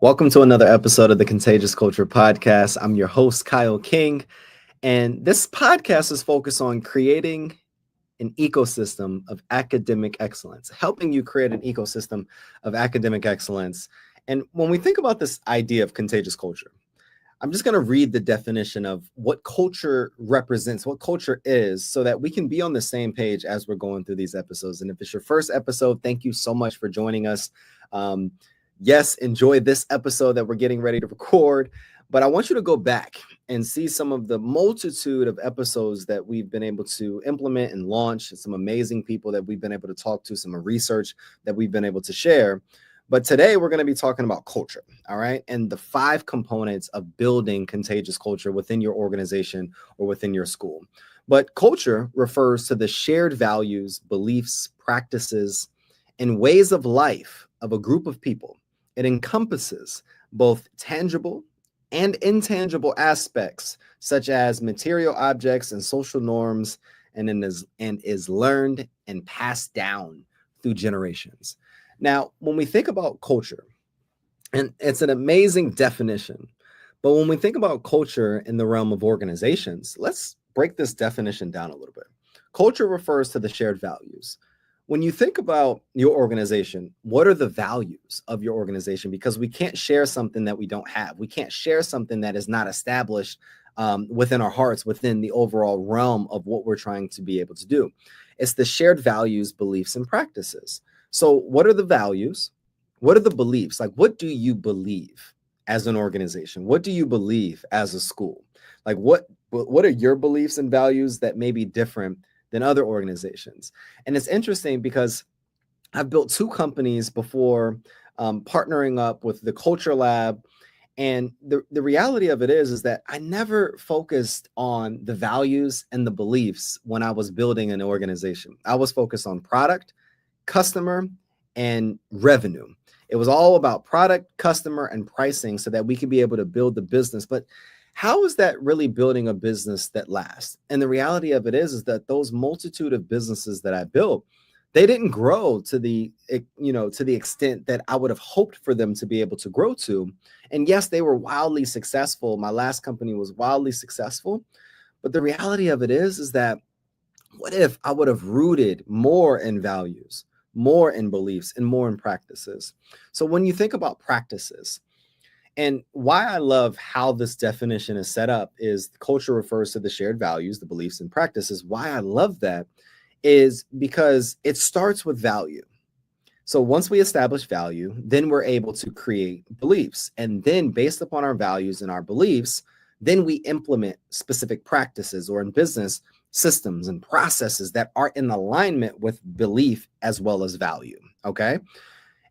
Welcome to another episode of the Contagious Culture Podcast. I'm your host, Kyle King, and this podcast is focused on creating an ecosystem of academic excellence, helping you create an ecosystem of academic excellence. And when we think about this idea of contagious culture, I'm just going to read the definition of what culture represents, what culture is, so that we can be on the same page as we're going through these episodes. And if it's your first episode, thank you so much for joining us. Yes, enjoy this episode that we're getting ready to record, but I want you to go back and see some of the multitude of episodes that we've been able to implement and launch, some amazing people that we've been able to talk to, some research that we've been able to share. But today we're going to be talking about culture, all right, and the 5 components of building contagious culture within your organization or within your school. But culture refers to the shared values, beliefs, practices, and ways of life of a group of people. It encompasses both tangible and intangible aspects, such as material objects and social norms, and is learned and passed down through generations. Now, when we think about culture, and it's an amazing definition, but when we think about culture in the realm of organizations, let's break this definition down a little bit. Culture refers to the shared values. When you think about your organization, what are the values of your organization? Because we can't share something that we don't have. We can't share something that is not established within our hearts, within the overall realm of what we're trying to be able to do. It's the shared values, beliefs, and practices. So what are the values? What are the beliefs? Like, what do you believe as an organization? What do you believe as a school? Like, what are your beliefs and values that may be different than other organizations? And it's interesting because I've built 2 companies before, partnering up with the Culture Lab. And the reality of it is that I never focused on the values and the beliefs when I was building an organization. I was focused on product, customer, and revenue. It was all about product, customer, and pricing so that we could be able to build the business. But how is that really building a business that lasts? And the reality of it is that those multitude of businesses that I built, they didn't grow to the extent that I would have hoped for them to be able to grow to. And yes, they were wildly successful. My last company was wildly successful. But the reality of it is that what if I would have rooted more in values, more in beliefs, and more in practices? So when you think about practices, and why I love how this definition is set up is culture refers to the shared values, the beliefs, and practices. Why I love that is because it starts with value. So once we establish value, then we're able to create beliefs. And then based upon our values and our beliefs, then we implement specific practices, or in business, systems and processes that are in alignment with belief as well as value. Okay.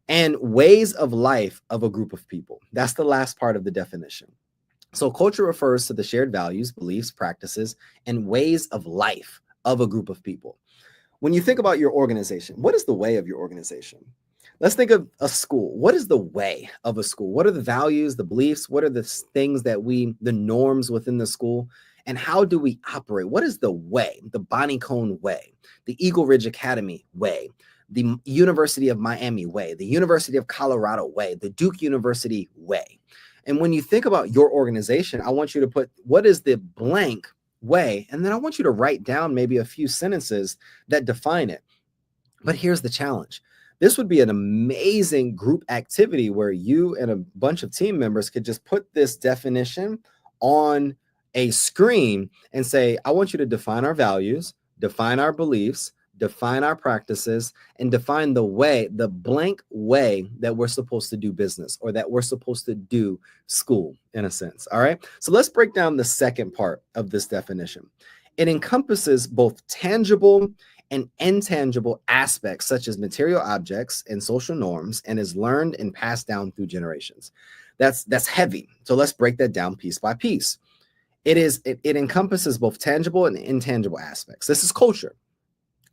And ways of life of a group of people. That's the last part of the definition. So culture refers to the shared values, beliefs, practices, and ways of life of a group of people. When you think about your organization, what is the way of your organization? Let's think of a school. What is the way of a school? What are the values, the beliefs? What are the things the norms within the school? And how do we operate? What is the way, the Bonnie Cone way, the Eagle Ridge Academy way, the University of Miami way, the University of Colorado way, the Duke University way? And when you think about your organization, I want you to put, what is the blank way? And then I want you to write down maybe a few sentences that define it. But here's the challenge. This would be an amazing group activity where you and a bunch of team members could just put this definition on a screen and say, I want you to define our values, define our beliefs, define our practices, and define the way, the blank way that we're supposed to do business, or that we're supposed to do school, in a sense. All right. So let's break down the second part of this definition. It encompasses both tangible and intangible aspects, such as material objects and social norms, and is learned and passed down through generations. That's heavy. So let's break that down piece by piece. It encompasses both tangible and intangible aspects. This is culture.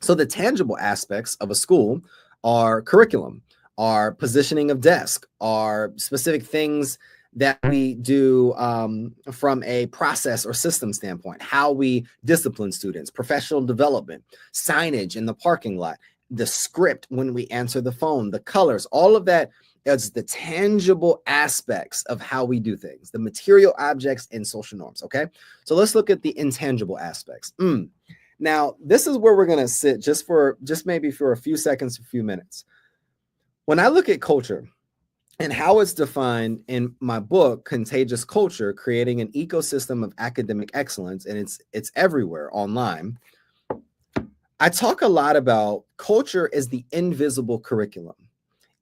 So the tangible aspects of a school are curriculum, are positioning of desk, are specific things that we do from a process or system standpoint, how we discipline students, professional development, signage in the parking lot, the script when we answer the phone, the colors, all of that It's the tangible aspects of how we do things, the material objects and social norms. Okay. So let's look at the intangible aspects. Now, this is where we're going to sit just maybe for a few seconds, a few minutes. When I look at culture and how it's defined in my book, Contagious Culture, Creating an Ecosystem of Academic Excellence, and it's everywhere online, I talk a lot about culture is the invisible curriculum.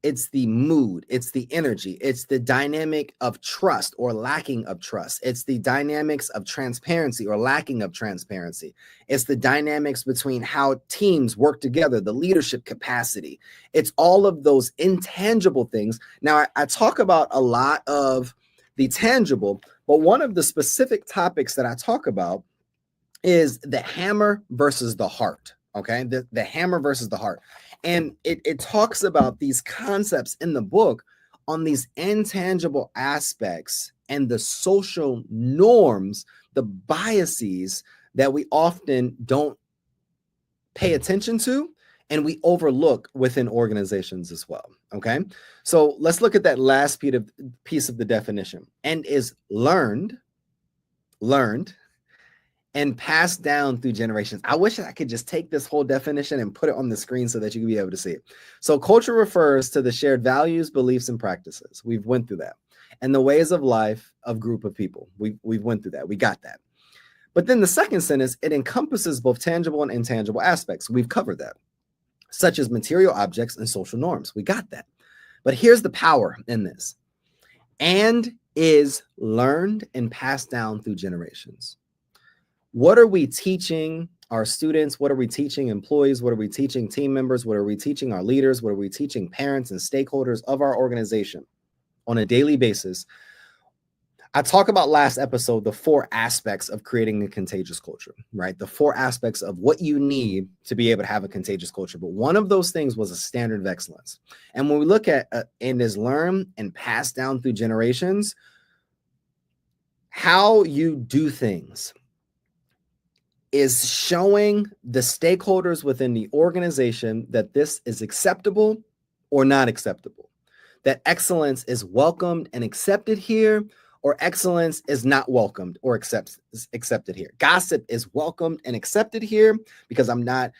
It's the mood, it's the energy, it's the dynamic of trust or lacking of trust. It's the dynamics of transparency or lacking of transparency. It's the dynamics between how teams work together, the leadership capacity. It's all of those intangible things. Now, I talk about a lot of the tangible, but one of the specific topics that I talk about is the hammer versus the heart. Okay, the hammer versus the heart. And it talks about these concepts in the book on these intangible aspects and the social norms, the biases that we often don't pay attention to and we overlook within organizations as well. Okay, so let's look at that last piece of the definition. And is learned, and passed down through generations. I wish I could just take this whole definition and put it on the screen so that you can be able to see it. So culture refers to the shared values, beliefs, and practices. We've went through that. And the ways of life of group of people. We've went through that. We got that. But then the second sentence, it encompasses both tangible and intangible aspects. We've covered that, such as material objects and social norms. We got that. But here's the power in this. And is learned and passed down through generations. What are we teaching our students? What are we teaching employees? What are we teaching team members? What are we teaching our leaders? What are we teaching parents and stakeholders of our organization on a daily basis? I talk about last episode, the 4 aspects of creating a contagious culture, right? The 4 aspects of what you need to be able to have a contagious culture. But one of those things was a standard of excellence. And when we look at and is learned and passed down through generations, how you do things is showing the stakeholders within the organization that this is acceptable or not acceptable, that excellence is welcomed and accepted here, or excellence is not welcomed or accepted here. Gossip is welcomed and accepted here because I'm not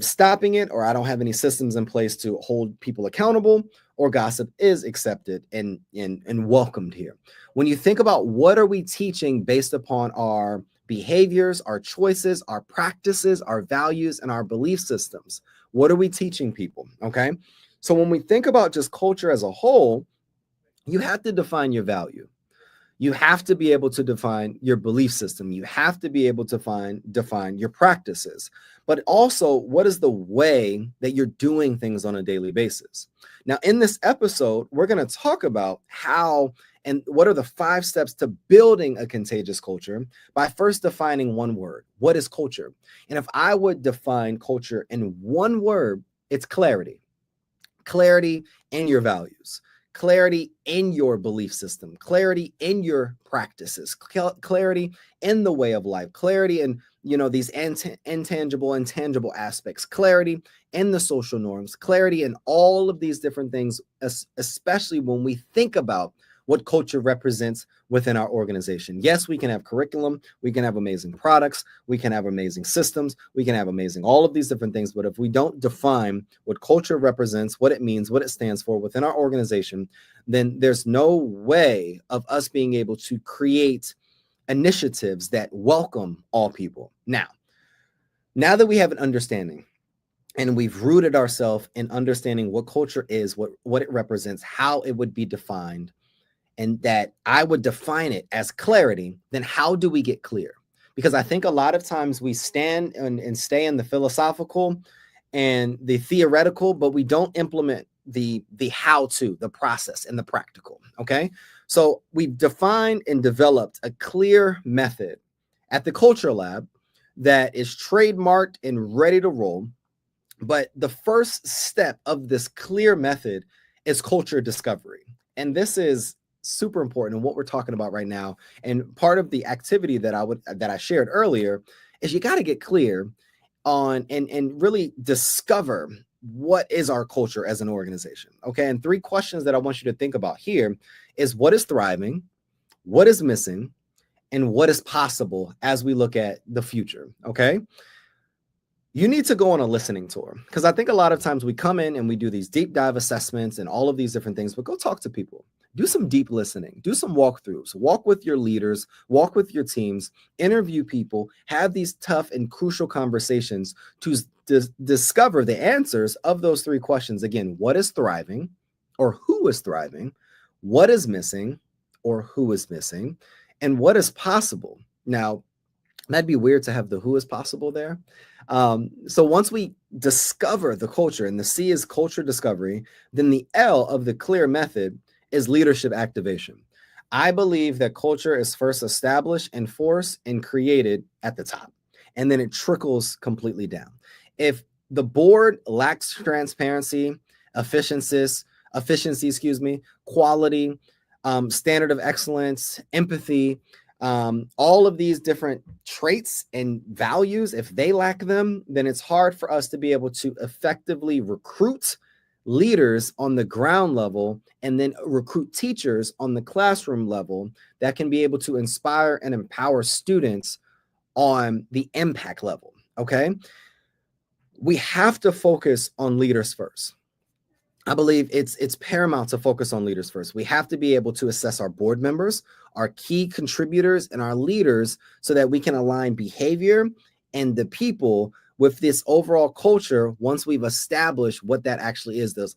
stopping it, or I don't have any systems in place to hold people accountable, or gossip is accepted and welcomed here. When you think about what are we teaching based upon our behaviors, our choices, our practices, our values, and our belief systems. What are we teaching people? Okay. So when we think about just culture as a whole, you have to define your value. You have to be able to define your belief system. You have to be able to define your practices, but also what is the way that you're doing things on a daily basis. Now, in this episode, we're going to talk about how and what are the 5 steps to building a contagious culture by first defining one word. What is culture? And if I would define culture in one word, it's clarity. Clarity in your values, clarity in your belief system, clarity in your practices, clarity in the way of life, clarity in, these intangible and tangible aspects, clarity in the social norms, clarity in all of these different things, especially when we think about what culture represents within our organization. Yes, we can have curriculum, we can have amazing products, we can have amazing systems, we can have amazing all of these different things, but if we don't define what culture represents, what it means, what it stands for within our organization, then there's no way of us being able to create initiatives that welcome all people. Now that we have an understanding and we've rooted ourselves in understanding what culture is, what it represents, how it would be defined, and that I would define it as clarity, then how do we get clear? Because I think a lot of times we stand and stay in the philosophical and the theoretical, but we don't implement the how-to, the process, and the practical, okay? So we've defined and developed a clear method at the Culture Lab that is trademarked and ready to roll. But the first step of this clear method is culture discovery. And this is super important in what we're talking about right now. And part of the activity that I shared earlier is you got to get clear on and really discover what is our culture as an organization? Okay. And 3 questions that I want you to think about here is what is thriving, what is missing, and what is possible as we look at the future. Okay. You need to go on a listening tour, because I think a lot of times we come in and we do these deep dive assessments and all of these different things, but go talk to people. Do some deep listening, do some walkthroughs, walk with your leaders, walk with your teams, interview people, have these tough and crucial conversations to discover the answers of those 3 questions. Again, what is thriving or who is thriving? What is missing or who is missing? And what is possible? Now, that'd be weird to have the who is possible there. So once we discover the culture, and the C is culture discovery, then the L of the C.L.E.A.R method is leadership activation. I believe that culture is first established, enforced, and created at the top, and then it trickles completely down. If the board lacks transparency, efficiency, quality, standard of excellence, empathy, all of these different traits and values, if they lack them, then it's hard for us to be able to effectively recruit leaders on the ground level and then recruit teachers on the classroom level that can be able to inspire and empower students on the impact level. Okay. We have to focus on leaders first. I believe it's paramount to focus on leaders first. We have to be able to assess our board members, our key contributors, and our leaders so that we can align behavior and the people with this overall culture once we've established what that actually is. Those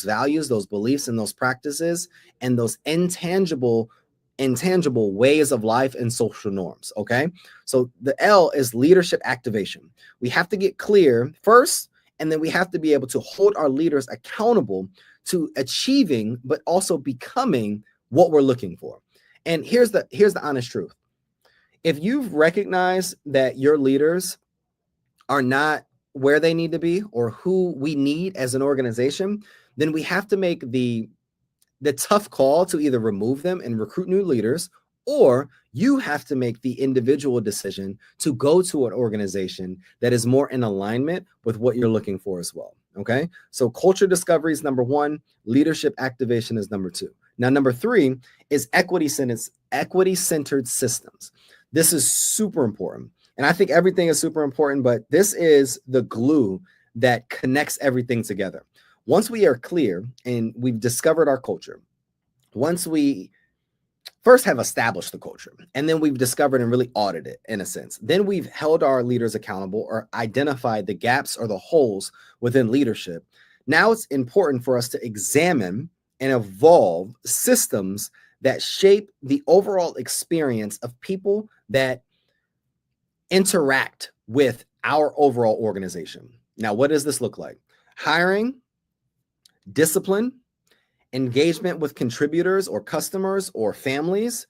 values, those beliefs, and those practices, and those intangible ways of life and social norms. Okay. So the L is leadership activation. We have to get clear first, and then we have to be able to hold our leaders accountable to achieving, but also becoming what we're looking for. And here's the honest truth. If you've recognized that your leaders are not where they need to be or who we need as an organization, then we have to make the tough call to either remove them and recruit new leaders, or you have to make the individual decision to go to an organization that is more in alignment with what you're looking for as well. Okay. So culture discovery is number 1. Leadership activation is number 2. Now, number 3 is equity-centered systems. This is super important. And I think everything is super important, but this is the glue that connects everything together. Once we are clear and we've discovered our culture, once we first have established the culture, and then we've discovered and really audited it in a sense, then we've held our leaders accountable or identified the gaps or the holes within leadership. Now it's important for us to examine and evolve systems that shape the overall experience of people that interact with our overall organization. Now, what does this look like? Hiring, discipline, engagement with contributors or customers or families,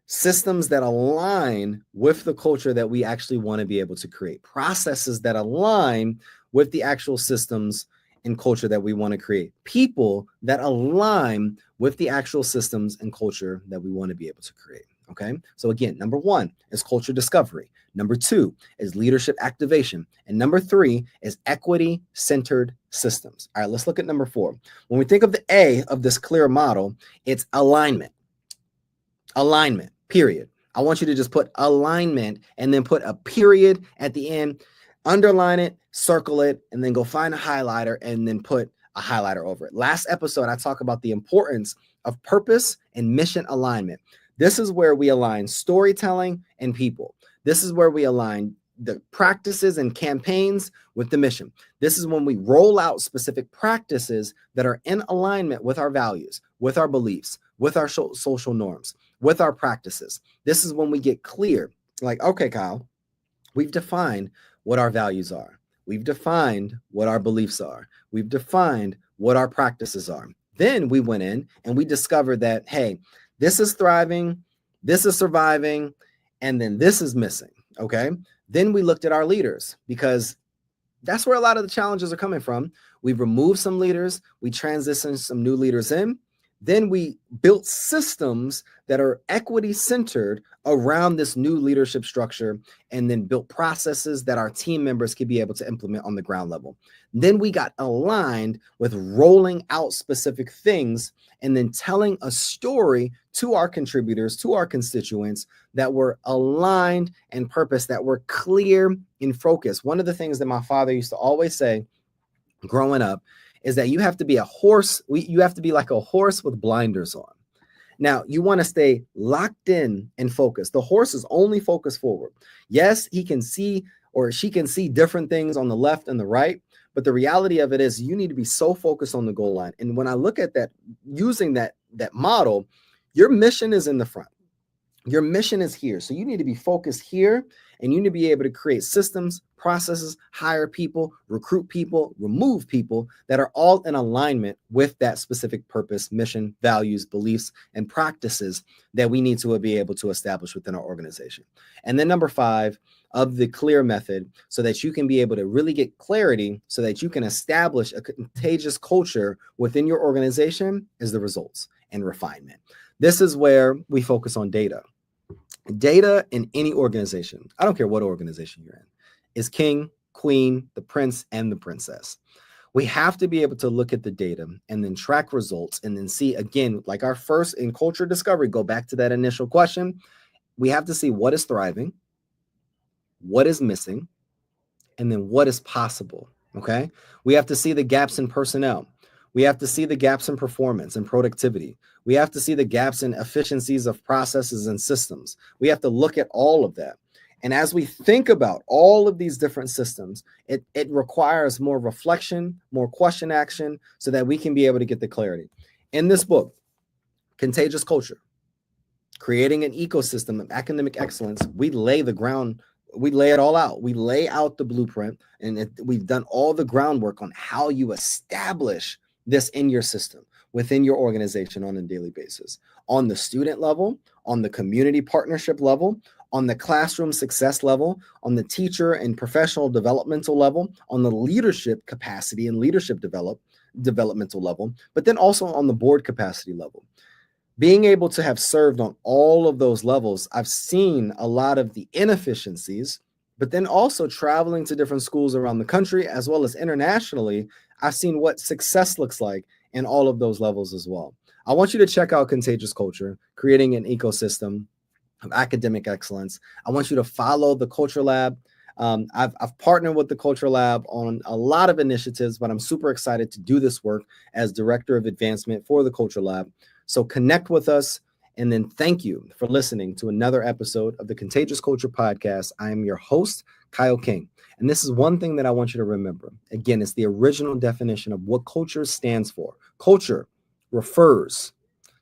systems that align with the culture that we actually want to be able to create, processes that align with the actual systems and culture that we want to create, people that align with the actual systems and culture that we want to be able to create. Okay. So again, number 1 is culture discovery. Number 2 is leadership activation. And number 3 is equity-centered systems. All right, let's look at number 4. When we think of the A of this C.L.E.A.R model, it's alignment. Alignment, period. I want you to just put alignment and then put a period at the end, underline it, circle it, and then go find a highlighter and then put a highlighter over it. Last episode, I talked about the importance of purpose and mission alignment. This is where we align storytelling and people. This is where we align the practices and campaigns with the mission. This is when we roll out specific practices that are in alignment with our values, with our beliefs, with our social norms, with our practices. This is when we get clear, like, okay, Kyle, we've defined what our values are. We've defined what our beliefs are. We've defined what our practices are. Then we went in and we discovered that, hey, this is thriving, this is surviving, and then this is missing. Okay. Then we looked at our leaders, because that's where a lot of the challenges are coming from. We've removed some leaders, we transitioned some new leaders in. Then we built systems that are equity centered around this new leadership structure, and then built processes that our team members could be able to implement on the ground level. Then we got aligned with rolling out specific things and then telling a story to our contributors, to our constituents, that were aligned and purpose, that were clear in focus. One of the things that my father used to always say growing up is that you have to be a horse. You have to be like a horse with blinders on. Now, you want to stay locked in and focused. The horse is only focused forward. Yes, he can see, or she can see, different things on the left and the right, but the reality of it is you need to be so focused on the goal line. And when I look at that, using that model, your mission is in the front. Your mission is here. So you need to be focused here, and you need to be able to create systems, processes, hire people, recruit people, remove people that are all in alignment with that specific purpose, mission, values, beliefs, and practices that we need to be able to establish within our organization. And then number 5 of the C.L.E.A.R method, so that you can be able to really get clarity, so that you can establish a contagious culture within your organization, is the results and refinement. This is where we focus on data. Data in any organization, I don't care what organization you're in, is king, queen, the prince, and the princess. We have to be able to look at the data and then track results, and then see, again, like our first in culture discovery, go back to that initial question. We have to see what is thriving, what is missing, and then what is possible. Okay. We have to see the gaps in personnel. We have to see the gaps in performance and productivity. We have to see the gaps in efficiencies of processes and systems. We have to look at all of that. And as we think about all of these different systems, it requires more reflection, more question action, so that we can be able to get the clarity. In this book, Contagious Culture, Creating an Ecosystem of Academic Excellence, we lay the ground. We lay it all out. We lay out the blueprint, and we've done all the groundwork on how you establish this in your system, within your organization, on a daily basis, on the student level, on the community partnership level, on the classroom success level, on the teacher and professional developmental level, on the leadership capacity and leadership developmental level, but then also on the board capacity level. Being able to have served on all of those levels, I've seen a lot of the inefficiencies, but then also traveling to different schools around the country as well as internationally, I've seen what success looks like in all of those levels as well. I want you to check out Contagious Culture, Creating an Ecosystem of Academic Excellence. I want you to follow the Culture Lab. I've partnered with the Culture Lab on a lot of initiatives, but I'm super excited to do this work as Director of Advancement for the Culture Lab. So connect with us, and then thank you for listening to another episode of the Contagious Culture Podcast. I am your host, Kyle King. And this is one thing that I want you to remember. Again, it's the original definition of what culture stands for. Culture refers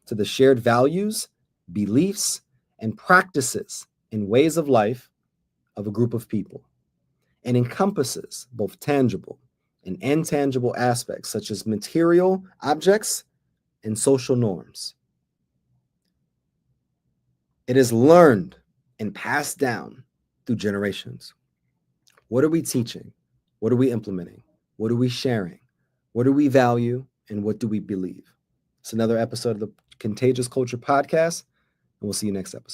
to the shared values, beliefs, and practices and ways of life of a group of people, and encompasses both tangible and intangible aspects such as material objects and social norms. It is learned and passed down through generations. What are we teaching? What are we implementing? What are we sharing? What do we value? And what do we believe? It's another episode of the Contagious Culture Podcast, and we'll see you next episode.